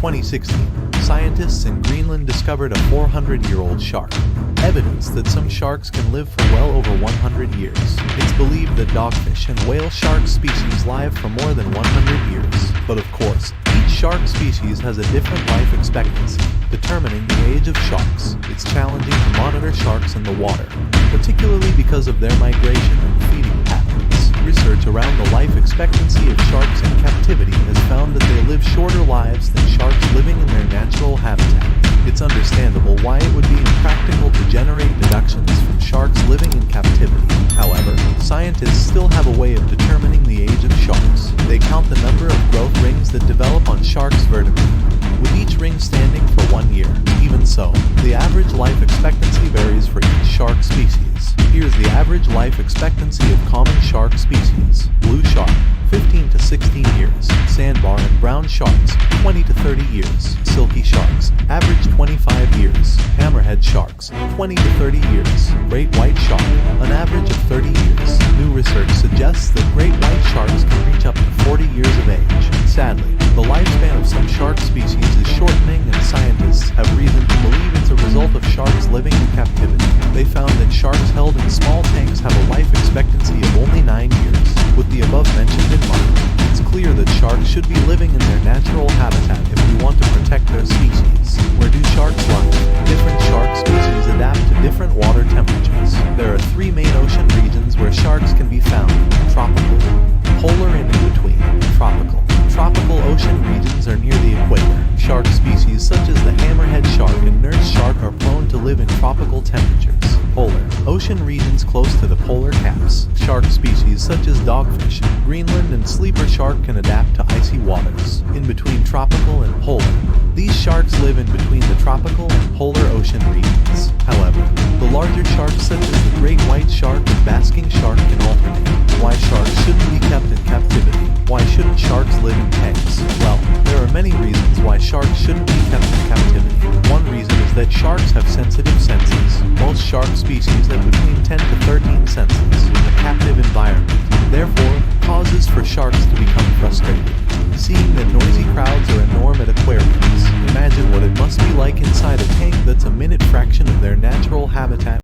2016, scientists in Greenland discovered a 400-year-old shark, evidence that some sharks can live for well over 100 years. It's believed that dogfish and whale shark species live for more than 100 years. But of course, each shark species has a different life expectancy, determining the age of sharks. It's challenging to monitor sharks in the water, particularly because of their migration and feeding patterns. Research around the life expectancy of sharks in captivity has found that they live shorter lives than sharks living in their natural habitat. It's understandable why it would be impractical to generate deductions from sharks living in captivity. However, scientists still have a way of determining the age of sharks. They count the number of growth rings that develop on sharks vertically, with each ring standing for 1 year. Even so, the average life expectancy varies for each shark species. Here's the average life expectancy of common shark species. Blue shark, 15 to 16 years. Sandbar and brown sharks, 20 to 30 years. Silky sharks, average 25 years. Hammerhead sharks, 20 to 30 years. Great white shark, an average of 30 years. New research suggests that great white sharks can reach up to 40 years of age. Sadly, the lifespan of some shark species is shortening, and scientists have reason to believe it's a result of sharks living in captivity. They found that sharks held in small tanks have a life expectancy of only 9 years. With the above mentioned in mind, it's clear that sharks should be living in their natural habitat if we want to protect their species. Where do sharks live? Different shark species adapt to different water temperatures. There are 3 main ocean regions where sharks can be found: tropical, polar, and in between. Tropical ocean regions are near the equator. Shark species such as the hammerhead shark and nurse shark are prone to live in tropical temperatures. Polar ocean regions close to the polar caps. Shark species such as dogfish, Greenland, and sleeper shark can adapt to icy waters. In between tropical and polar, these sharks live in between the tropical and polar ocean regions. However, the larger sharks such as the great white shark and basking shark can alternate. Why sharks shouldn't be kept in captivity? Why shouldn't sharks live in tanks? Well, there are many reasons why sharks shouldn't be kept in captivity. One reason is that sharks have sensitive senses. Most shark species have between 10 to 13 senses in a captive environment. Therefore, causes for sharks to become frustrated. Seeing that noisy crowds are a norm at aquariums, imagine what it must be like inside a tank that's a minute fraction of their natural habitat.